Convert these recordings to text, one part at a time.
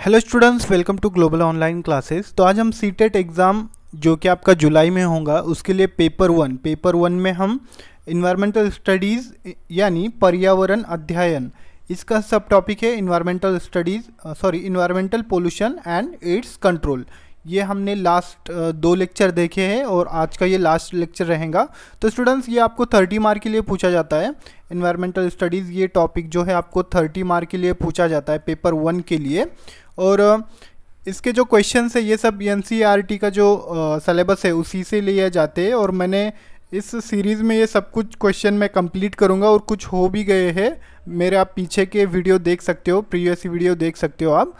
Hello students, welcome to global online classes. तो आज हम सीटेट एग्ज़ाम जो कि आपका जुलाई में होगा उसके लिए पेपर वन में हम इन्वायरमेंटल स्टडीज़ यानी पर्यावरण अध्ययन, इसका सब टॉपिक है environmental pollution and its control. ये हमने लास्ट 2 लेक्चर देखे हैं और आज का ये लास्ट लेक्चर रहेगा। तो स्टूडेंट्स, ये आपको 30 मार्क के लिए पूछा जाता है। इन्वायरमेंटल स्टडीज़ ये टॉपिक जो है आपको 30 मार्क के लिए पूछा जाता है पेपर 1 के लिए। और इसके जो क्वेश्चंस है ये सब एनसीईआरटी का जो सिलेबस है उसी से लिए जाते हैं। और मैंने इस सीरीज़ में ये सब कुछ क्वेश्चन मैं कंप्लीट करूँगा और कुछ हो भी गए हैं मेरे। आप पीछे के वीडियो देख सकते हो, प्रीवियस वीडियो देख सकते हो आप,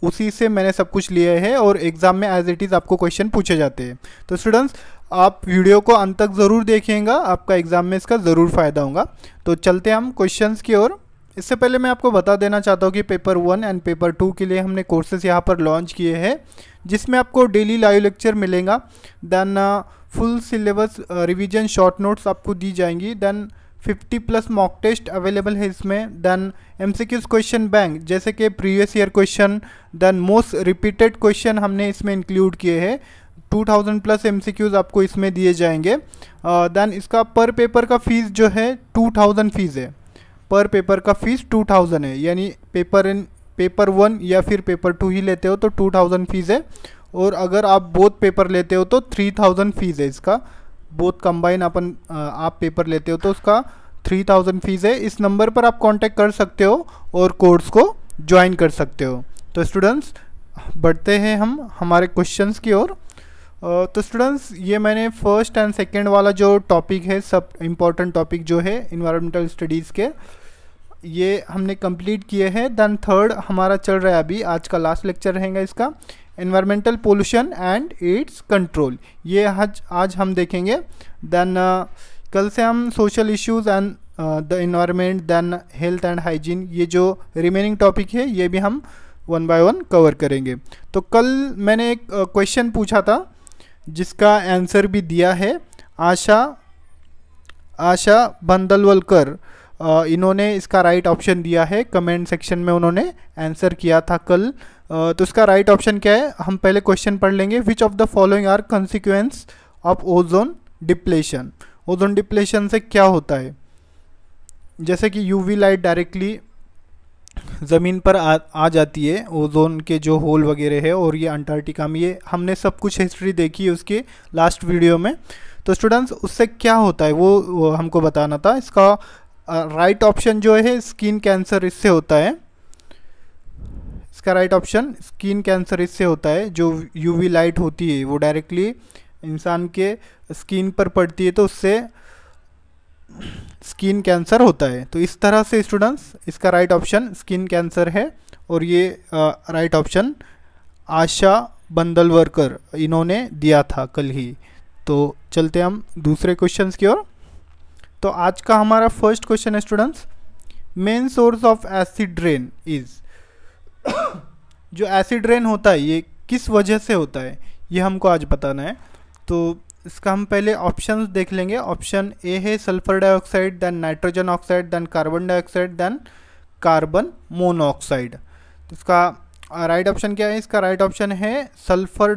उसी से मैंने सब कुछ लिए हैं और एग्ज़ाम में एज इट इज़ आपको क्वेश्चन पूछे जाते हैं। तो स्टूडेंट्स, आप वीडियो को अंत तक ज़रूर देखिएगा, आपका एग्ज़ाम में इसका ज़रूर फ़ायदा होगा। तो चलते हैं हम क्वेश्चंस की ओर। इससे पहले मैं आपको बता देना चाहता हूँ कि पेपर 1 एंड पेपर 2 के लिए हमने कोर्सेज यहाँ पर लॉन्च किए हैं, जिसमें आपको डेली लाइव लेक्चर मिलेगा। Then full syllabus revision short notes आपको दी जाएंगी। देन 50+ मॉक टेस्ट अवेलेबल है इसमें। देन एमसीक्यूज क्वेश्चन बैंक जैसे कि previous year question, then most repeated question हमने इसमें इंक्लूड किए हैं। 2000+ एमसीक्यूज आपको इसमें दिए जाएंगे। देन इसका पर पेपर का फीस जो है 2000 फीस है। पर पेपर का फीस 2000 है, यानी पेपर 1 या फिर पेपर 2 ही लेते हो तो 2000 फीस है। और अगर आप बोथ पेपर लेते हो तो 3000 फीस है इसका। बोथ कंबाइन आप पेपर लेते हो तो उसका 3000 फीस है। इस नंबर पर आप कांटेक्ट कर सकते हो और कोर्स को ज्वाइन कर सकते हो। तो स्टूडेंट्स, बढ़ते हैं हम हमारे क्वेश्चंस की ओर। तो स्टूडेंट्स, ये मैंने फर्स्ट एंड सेकंड वाला जो टॉपिक है, सब इम्पॉर्टेंट टॉपिक जो है इन्वायरमेंटल स्टडीज़ के, ये हमने कंप्लीट किए हैं। देन थर्ड हमारा चल रहा है अभी, आज का लास्ट लेक्चर रहेगा इसका, environmental pollution and its control. ये आज हम देखेंगे। देन कल से हम social issues and the environment, then health and hygiene, ये जो रिमेनिंग टॉपिक है ये भी हम 1 बाय 1 कवर करेंगे। तो कल मैंने एक क्वेश्चन पूछा था जिसका आंसर भी दिया है। आशा बंदलवलकर, इन्होंने इसका राइट ऑप्शन दिया है। कमेंट सेक्शन में उन्होंने आंसर किया था कल। तो इसका राइट ऑप्शन क्या है, हम पहले क्वेश्चन पढ़ लेंगे। Which of the following are consequence of ozone depletion. Ozone depletion से क्या होता है, जैसे कि यूवी लाइट डायरेक्टली ज़मीन पर आ जाती है, ओजोन के जो होल वगैरह है, और ये अंटार्कटिका में, ये हमने सब कुछ हिस्ट्री देखी है उसके लास्ट वीडियो में। तो स्टूडेंट्स, उससे क्या होता है वो हमको बताना था। इसका राइट ऑप्शन जो है स्किन कैंसर इससे होता है। इसका राइट ऑप्शन स्किन कैंसर इससे होता है। जो यूवी लाइट होती है वो डायरेक्टली इंसान के स्किन पर पड़ती है तो उससे स्किन कैंसर होता है। तो इस तरह से स्टूडेंट्स, इसका राइट ऑप्शन स्किन कैंसर है। और ये राइट ऑप्शन आशा बंदलवलकर इन्होंने दिया था कल ही। तो चलते हम दूसरे क्वेश्चंस की ओर। तो आज का हमारा फर्स्ट क्वेश्चन है students, main source of acid rain is. जो एसिड रेन होता है ये किस वजह से होता है, ये हमको आज बताना है। तो इसका हम पहले ऑप्शंस देख लेंगे। ऑप्शन ए है sulphur dioxide, then nitrogen oxide, then carbon dioxide, then carbon monoxide. तो इसका राइट ऑप्शन क्या है, इसका राइट ऑप्शन है सल्फर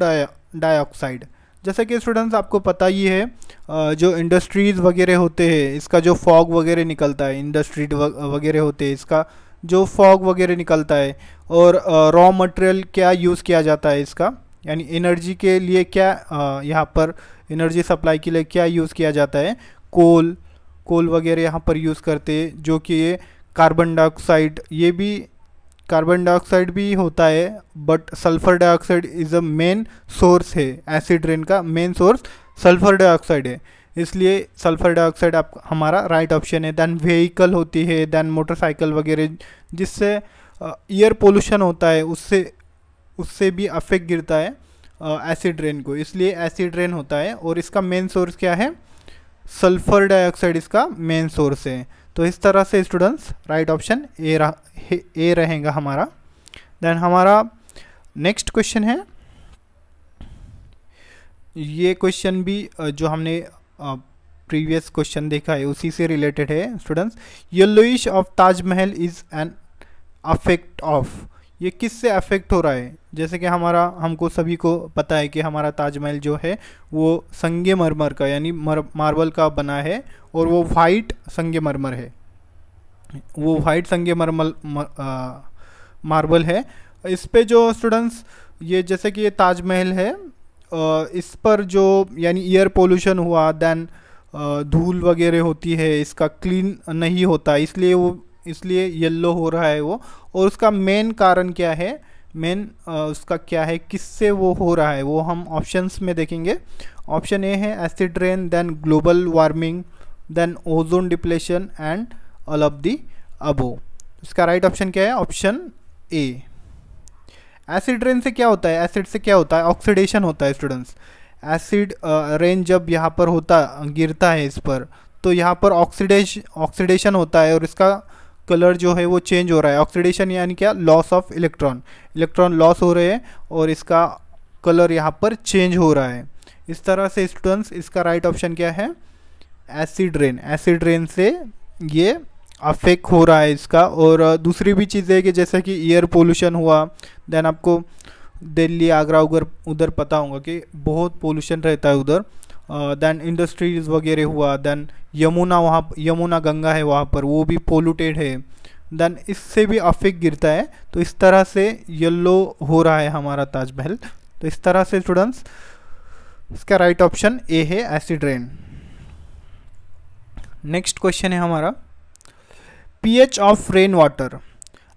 डाइऑक्साइड। जैसे कि स्टूडेंट्स आपको पता ही है, जो इंडस्ट्रीज़ वगैरह होते हैं, इसका जो फॉग वगैरह निकलता है, इंडस्ट्रीज वगैरह होते हैं, इसका जो फॉग वगैरह निकलता है, और रॉ मटेरियल क्या यूज़ किया जाता है इसका, यानी एनर्जी के लिए क्या यहाँ पर एनर्जी सप्लाई के लिए क्या यूज़ किया जाता है, कोल वगैरह यहाँ पर यूज़ करते हैं, जो कि ये कार्बन डाइऑक्साइड, ये भी कार्बन डाइऑक्साइड भी होता है, but sulphur dioxide is a main source है। एसिड रेन का मेन सोर्स सल्फर डाइऑक्साइड है, इसलिए सल्फर डाइऑक्साइड आप हमारा राइट ऑप्शन है। देन व्हीकल होती है, देन मोटरसाइकिल वगैरह, जिससे एयर पोल्यूशन होता है, उससे भी अफेक्ट गिरता है एसिड रेन को, इसलिए एसिड रेन होता है। और इसका मेन सोर्स क्या है, सल्फर डाइऑक्साइड इसका मेन सोर्स है। तो इस तरह से स्टूडेंट्स राइट ऑप्शन ए रहेगा हमारा। देन हमारा नेक्स्ट क्वेश्चन है, ये क्वेश्चन भी जो हमने प्रीवियस क्वेश्चन देखा है उसी से रिलेटेड है students. Yellowish of Taj Mahal is an affect of. ये किससे अफेक्ट हो रहा है? जैसे कि हमको सभी को पता है कि हमारा ताजमहल जो है वो संगमरमर का यानी मार्बल का बना है, और वो वाइट संगमरमर है, वो वाइट संगमरमर मार्बल है। इस पे जो स्टूडेंट्स, ये जैसे कि ये ताजमहल है, इस पर जो यानी एयर पोल्यूशन हुआ, देन धूल वगैरह होती है, इसका क्लीन नहीं होता, इसलिए येलो हो रहा है वो। और उसका मेन कारण क्या है, उसका क्या है, किससे वो हो रहा है, वो हम ऑप्शंस में देखेंगे। ऑप्शन ए है acid rain, then global warming, then ozone depletion and all of the above. इसका राइट ऑप्शन क्या है? ऑप्शन ए। एसिड रेन से क्या होता है? एसिड से क्या होता है? ऑक्सीडेशन होता है स्टूडेंट्स। एसिड रेन जब यहाँ पर गिरता है इस पर, तो यहाँ पर ऑक्सीडेशन होता है और इसका कलर जो है वो चेंज हो रहा है। ऑक्सीडेशन यानी क्या? लॉस ऑफ इलेक्ट्रॉन लॉस हो रहे हैं और इसका कलर यहाँ पर चेंज हो रहा है। इस तरह से स्टूडेंट्स इसका राइट ऑप्शन क्या है? एसिड रेन से ये अफेक्ट हो रहा है इसका। और दूसरी भी चीज़ है कि जैसे कि एयर पोल्यूशन हुआ, देन आपको दिल्ली आगरा उधर पता होगा कि बहुत पोल्यूशन रहता है उधर। देन इंडस्ट्रीज वगैरह हुआ, देन यमुना गंगा है वहाँ पर, वो भी पोल्यूटेड है, देन इससे भी अफेक्ट गिरता है। तो इस तरह से येलो हो रहा है हमारा ताजमहल। तो इस तरह से स्टूडेंट्स इसका राइट ऑप्शन ए है, एसिड रेन। नेक्स्ट क्वेश्चन है हमारा, पीएच ऑफ रेन वाटर।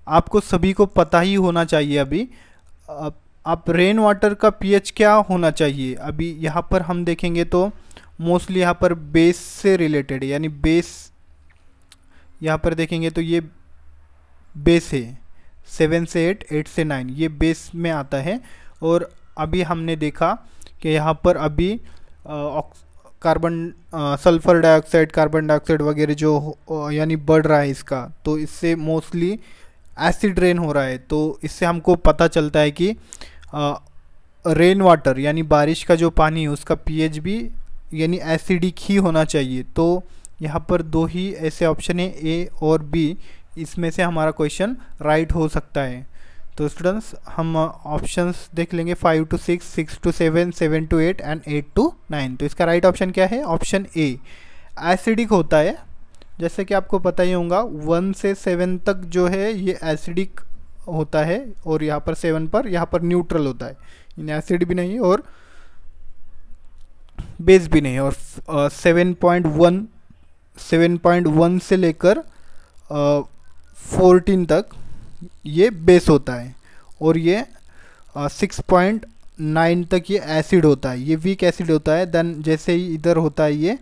आपको सभी को पता ही होना चाहिए अभी। आप रेन वाटर का पीएच क्या होना चाहिए? अभी यहाँ पर हम देखेंगे तो मोस्टली यहाँ पर बेस से रिलेटेड है, यानी बेस यहाँ पर देखेंगे तो ये बेस है, 7 से 8, 8 से 9, ये बेस में आता है। और अभी हमने देखा कि यहाँ पर अभी सल्फर डाइऑक्साइड, कार्बन डाइऑक्साइड वगैरह जो यानी बढ़ रहा है इसका, तो इससे मोस्टली एसिड रेन हो रहा है। तो इससे हमको पता चलता है कि रेन वाटर यानी बारिश का जो पानी है उसका पीएच भी यानी एसिडिक ही होना चाहिए। तो यहाँ पर दो ही ऐसे ऑप्शन है, ए और बी, इसमें से हमारा क्वेश्चन राइट हो सकता है। तो स्टूडेंट्स हम ऑप्शंस देख लेंगे, 5 to 6, 6 to 7, 7 to 8 and 8 to 9। तो इसका राइट ऑप्शन क्या है? ऑप्शन ए, एसिडिक होता है। जैसे कि आपको पता ही होगा 1 से 7 तक जो है ये एसिडिक होता है, और यहाँ पर 7 पर यहाँ पर न्यूट्रल होता है, यानी एसिड भी नहीं और बेस भी नहीं। और 7.1 से लेकर 14 तक ये बेस होता है, और ये 6.9 तक ये एसिड होता है, ये वीक एसिड होता है। देन जैसे ही इधर होता है, ये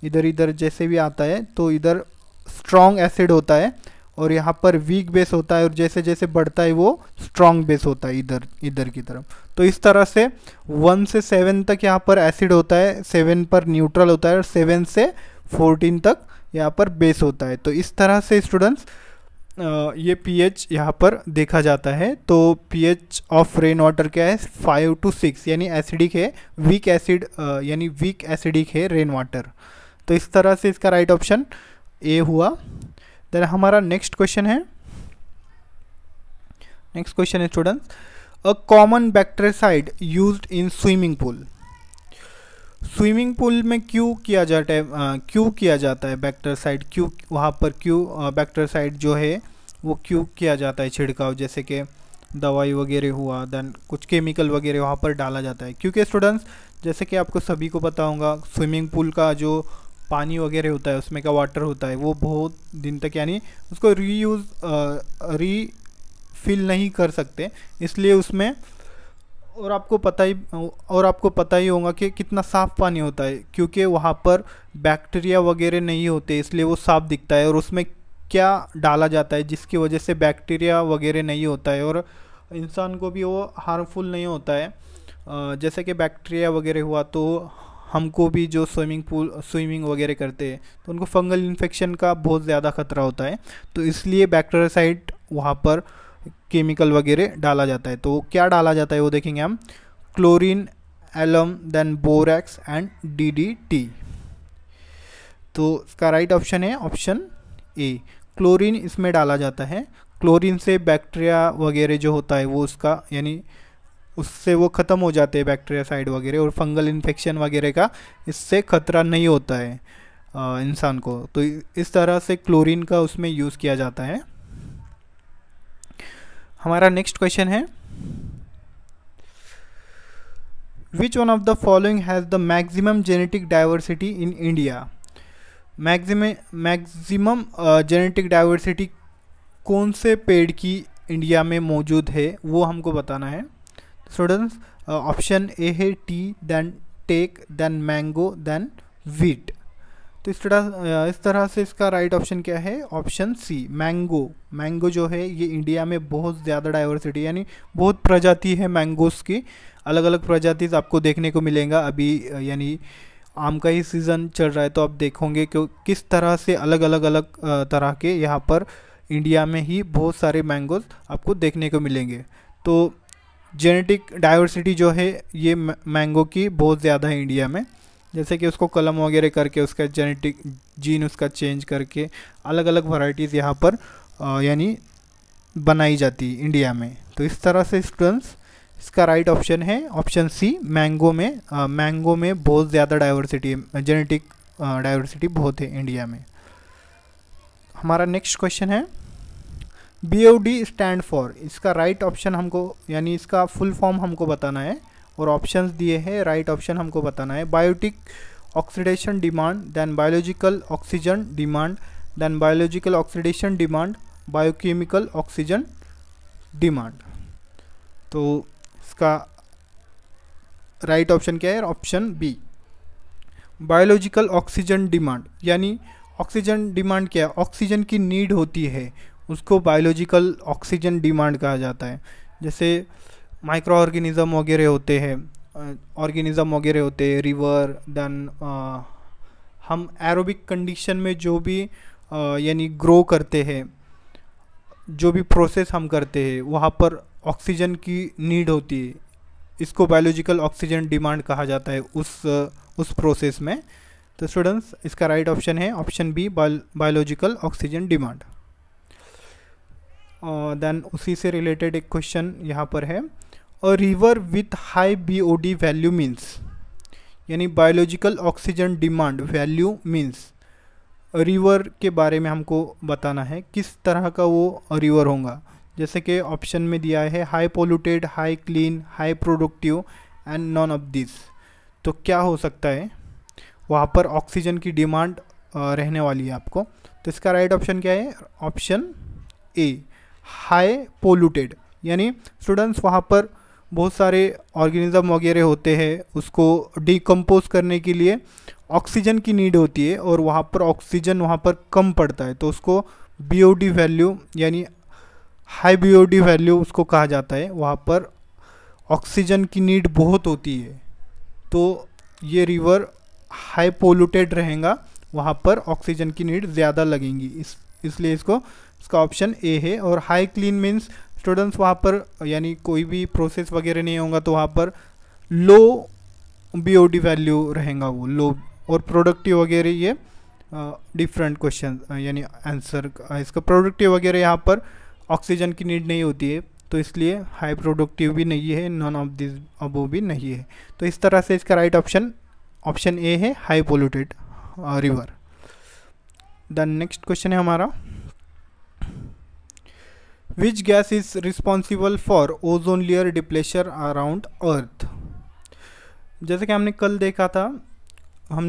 इधर जैसे भी आता है तो इधर स्ट्रॉन्ग एसिड होता है, और यहाँ पर वीक बेस होता है, और जैसे जैसे बढ़ता है वो स्ट्रॉन्ग बेस होता है इधर की तरफ। तो इस तरह से 1 से 7 तक यहाँ पर एसिड होता है, 7 पर न्यूट्रल होता है, और 7 से 14 तक यहाँ पर बेस होता है। तो इस तरह से स्टूडेंट्स ये पीएच यहाँ पर देखा जाता है। तो पीएच ऑफ रेन वाटर क्या है? 5 to 6, यानी एसिडिक है, वीक एसिड यानी वीक एसिडिक है रेन वाटर। तो इस तरह से इसका राइट ऑप्शन ए हुआ। देन हमारा नेक्स्ट क्वेश्चन है students, a common bactericide used in swimming pool. Swimming pool में क्यों किया जाता है बैक्टीरियासाइड? वहाँ पर बैक्टीरियासाइड जो है वो क्यों किया जाता है छिड़काव? जैसे कि दवाई वगैरह हुआ, देन कुछ केमिकल वगैरह वहाँ पर डाला जाता है। क्योंकि स्टूडेंट्स जैसे कि आपको सभी को पता होगा, स्विमिंग पूल का जो पानी वगैरह होता है, उसमें का वाटर होता है, वो बहुत दिन तक यानी उसको रीफिल नहीं कर सकते, इसलिए उसमें और आपको पता ही होगा कि कितना साफ़ पानी होता है, क्योंकि वहाँ पर बैक्टीरिया वगैरह नहीं होते, इसलिए वो साफ़ दिखता है। और उसमें क्या डाला जाता है जिसकी वजह से बैक्टीरिया वगैरह नहीं होता है और इंसान को भी वो हार्मफुल नहीं होता है। जैसे कि बैक्टीरिया वगैरह हुआ तो हमको भी जो स्विमिंग वगैरह करते हैं तो उनको फंगल इन्फेक्शन का बहुत ज़्यादा खतरा होता है। तो इसलिए बैक्टीरियासाइड वहाँ पर केमिकल वगैरह डाला जाता है। तो क्या डाला जाता है वो देखेंगे हम, chlorine, alum, then borax and DDT। तो इसका राइट ऑप्शन है ऑप्शन ए, क्लोरीन इसमें डाला जाता है। क्लोरीन से बैक्टीरिया वगैरह जो होता है वो उसका यानी उससे वो ख़त्म हो जाते हैं बैक्टीरियासाइड वगैरह, और फंगल इन्फेक्शन वगैरह का इससे खतरा नहीं होता है इंसान को। तो इस तरह से क्लोरीन का उसमें यूज़ किया जाता है। हमारा नेक्स्ट क्वेश्चन है, which one of the following has the maximum genetic diversity in India. Maximum genetic diversity कौन से पेड़ की इंडिया में मौजूद है वो हमको बताना है। स्टूडेंट्स, ऑप्शन ए है tea, then teak, then mango, then wheat. तो इस तरह से इसका राइट ऑप्शन क्या है? Option C, mango. मैंगो जो है ये इंडिया में बहुत ज़्यादा डाइवर्सिटी यानी बहुत प्रजाति है मैंगोस की, अलग अलग प्रजाति आपको देखने को मिलेगा। अभी यानी आम का ही सीज़न चल रहा है तो आप देखोगे कि किस तरह से अलग अलग तरह के यहाँ पर इंडिया में ही बहुत सारे मैंगोज आपको देखने को मिलेंगे। तो जेनेटिक डाइवर्सिटी जो है ये मैंगो की बहुत ज़्यादा है इंडिया में, जैसे कि उसको कलम वगैरह करके उसका जेनेटिक जीन उसका चेंज करके अलग अलग वैरायटीज़ यहाँ पर यानी बनाई जाती है इंडिया में। तो इस तरह से स्टूडेंट्स इसका राइट ऑप्शन है ऑप्शन सी, मैंगो में बहुत ज़्यादा डाइवर्सिटी है, जेनेटिक डाइवर्सिटी बहुत है इंडिया में। हमारा नेक्स्ट क्वेश्चन है, BOD स्टैंड फॉर, इसका राइट ऑप्शन हमको यानी इसका फुल फॉर्म हमको बताना है और ऑप्शंस दिए हैं, राइट ऑप्शन हमको बताना है। Biotic oxidation demand, then biological oxygen demand, then biological oxidation demand, biochemical oxygen demand. तो इसका राइट ऑप्शन क्या है? Option B, biological oxygen demand. यानी ऑक्सीजन डिमांड क्या है? ऑक्सीजन की नीड होती है, उसको बायोलॉजिकल ऑक्सीजन डिमांड कहा जाता है। जैसे माइक्रो ऑर्गेनिज़म वगैरह होते हैं, रिवर, देन हम एरोबिक कंडीशन में जो भी यानी ग्रो करते हैं, जो भी प्रोसेस हम करते हैं वहाँ पर ऑक्सीजन की नीड होती है, इसको बायोलॉजिकल ऑक्सीजन डिमांड कहा जाता है उस प्रोसेस में। तो स्टूडेंट्स इसका राइट ऑप्शन है option B, biological oxygen demand. Then उसी से रिलेटेड एक क्वेश्चन यहाँ पर है, a river with high BOD value means, यानी biological oxygen demand value means river के बारे में हमको बताना है, किस तरह का वो रिवर होगा। जैसे कि ऑप्शन में दिया है high polluted, high clean, high productive and none of this. तो क्या हो सकता है? वहाँ पर ऑक्सीजन की डिमांड रहने वाली है आपको। तो इसका राइट ऑप्शन क्या है? ऑप्शन ए, हाई पोल्यूटेड। यानी स्टूडेंट्स वहाँ पर बहुत सारे ऑर्गेनिज्म वगैरह होते हैं, उसको डिकम्पोज करने के लिए ऑक्सीजन की नीड होती है और वहाँ पर ऑक्सीजन वहाँ पर कम पड़ता है, तो उसको BOD वैल्यू यानी हाई BOD वैल्यू उसको कहा जाता है। वहाँ पर ऑक्सीजन की नीड बहुत होती है, तो ये रिवर हाई पोल्यूटेड रहेगा, वहाँ पर ऑक्सीजन की नीड ज़्यादा लगेंगी, इसलिए इसका ऑप्शन ए है। और हाई क्लीन मीन्स स्टूडेंट्स वहाँ पर यानी कोई भी प्रोसेस वगैरह नहीं होगा, तो वहाँ पर लो BOD वैल्यू रहेगा वो लो। और प्रोडक्टिव वगैरह ये डिफरेंट क्वेश्चन यानी आंसर इसका प्रोडक्टिव वगैरह यहाँ पर ऑक्सीजन की नीड नहीं होती है, तो इसलिए हाई प्रोडक्टिव भी नहीं है, नॉन ऑफ दिस अबो भी नहीं है। तो इस तरह से इसका राइट ऑप्शन ए है, high polluted river. Then next question है हमारा, which gas is responsible for ozone layer depletion around earth. जैसे कि हमने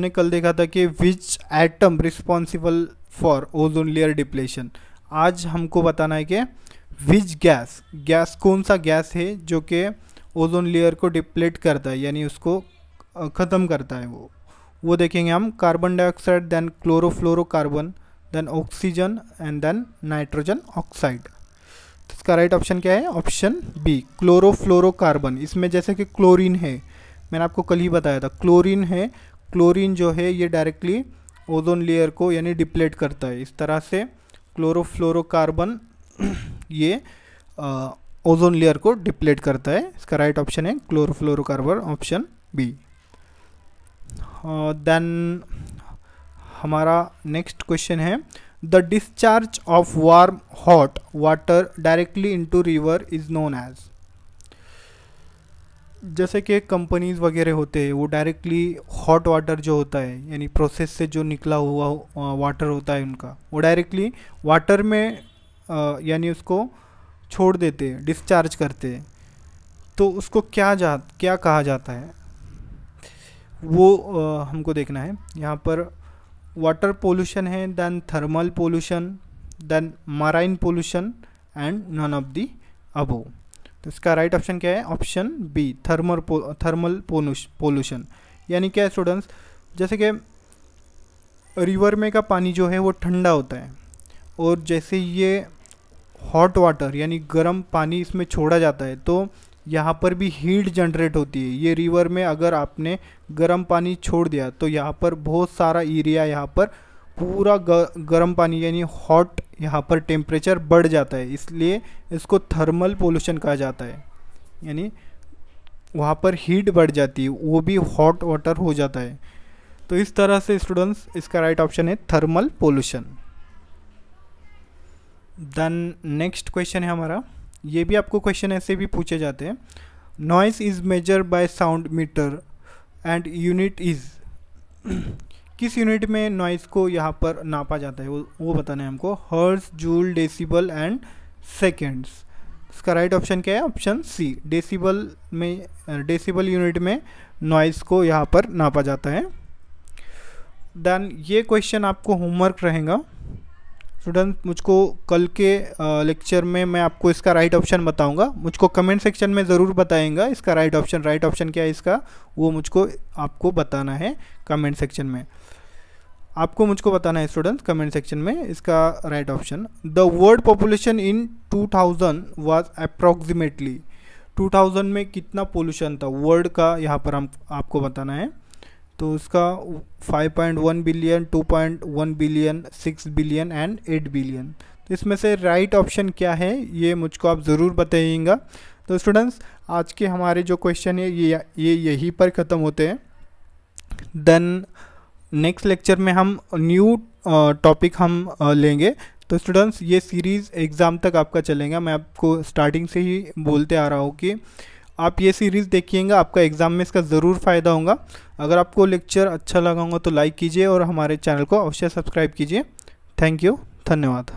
कल देखा था कि which atom responsible for ozone layer depletion. आज हमको बताना है कि विच गैस कौन सा गैस है जो कि ओजोन लेयर को डिप्लेट करता है यानी उसको ख़त्म करता है। वो देखेंगे हम, carbon dioxide, then chlorofluorocarbon, then oxygen and then nitrogen oxide. तो इसका राइट ऑप्शन क्या है? Option B, chlorofluorocarbon. इसमें जैसे कि क्लोरीन है, मैंने आपको कल ही बताया था, क्लोरीन है, क्लोरीन जो है ये डायरेक्टली ओजोन लेयर को यानी डिप्लेट करता है। इस तरह से क्लोरोफ्लोरोकार्बन ये ओजोन लेयर को डिप्लेट करता है। इसका राइट ऑप्शन है क्लोरोफ्लोरोकार्बन, ऑप्शन बी। देन हमारा नेक्स्ट क्वेश्चन है, the discharge of warm hot water directly into river is known as. जैसे कि कंपनीज वगैरह होते हैं वो डायरेक्टली हॉट वाटर जो होता है यानी प्रोसेस से जो निकला हुआ वाटर होता है उनका, वो डायरेक्टली वाटर में यानी उसको छोड़ देते हैं, डिस्चार्ज करते हैं, तो उसको क्या कहा जाता है वो हमको देखना है। यहाँ पर वाटर पोल्यूशन है, then thermal pollution, then marine pollution and none of the above. तो इसका राइट ऑप्शन क्या है? Option B, thermal pollution. यानी क्या है स्टूडेंट्स, जैसे कि रिवर में का पानी जो है वो ठंडा होता है और जैसे ये हॉट वाटर यानी गर्म पानी इसमें छोड़ा जाता है तो यहाँ पर भी हीट जनरेट होती है। ये रिवर में अगर आपने गर्म पानी छोड़ दिया तो यहाँ पर बहुत सारा एरिया, यहाँ पर पूरा गर्म पानी यानी हॉट यहाँ पर टेम्परेचर बढ़ जाता है, इसलिए इसको थर्मल पोल्यूशन कहा जाता है। यानी वहाँ पर हीट बढ़ जाती है, वो भी हॉट वाटर हो जाता है। तो इस तरह से स्टूडेंट्स इसका राइट ऑप्शन है thermal pollution. Then next question है हमारा, ये भी आपको क्वेश्चन ऐसे भी पूछे जाते हैं। Noise is measure by sound meter and unit is, किस यूनिट में नॉइस को यहाँ पर नापा जाता है वो बताना है हमको। Hertz, joule, decibel and seconds. इसका राइट ऑप्शन क्या है? ऑप्शन सी, डेसिबल में, डेसिबल यूनिट में नॉइस को यहाँ पर नापा जाता है। देन ये क्वेश्चन आपको होमवर्क रहेगा स्टूडेंट। मुझको कल के लेक्चर में मैं आपको इसका राइट ऑप्शन बताऊंगा, मुझको कमेंट सेक्शन में ज़रूर बताएंगा इसका राइट ऑप्शन क्या है इसका, वो मुझको आपको बताना है कमेंट सेक्शन में। आपको मुझको बताना है स्टूडेंट्स कमेंट सेक्शन में इसका right option. The world population in 2000 was approximately, 2000 में कितना पोल्यूशन था वर्ल्ड का, यहाँ पर हम आपको बताना है। तो उसका 5.1 billion, 2.1 billion, 6 billion and 8 billion. तो इसमें से राइट ऑप्शन क्या है ये मुझको आप ज़रूर बताइएगा। तो स्टूडेंट्स आज के हमारे जो क्वेश्चन है ये यहीं पर ख़त्म होते हैं। देन नेक्स्ट लेक्चर में हम न्यू टॉपिक हम लेंगे। तो स्टूडेंट्स ये सीरीज़ एग्ज़ाम तक आपका चलेगा। मैं आपको स्टार्टिंग से ही बोलते आ रहा हूँ कि आप ये सीरीज़ देखिएगा, आपका एग्ज़ाम में इसका ज़रूर फ़ायदा होगा। अगर आपको लेक्चर अच्छा लगा होगा तो लाइक कीजिए और हमारे चैनल को अवश्य सब्सक्राइब कीजिए। थैंक यू, धन्यवाद।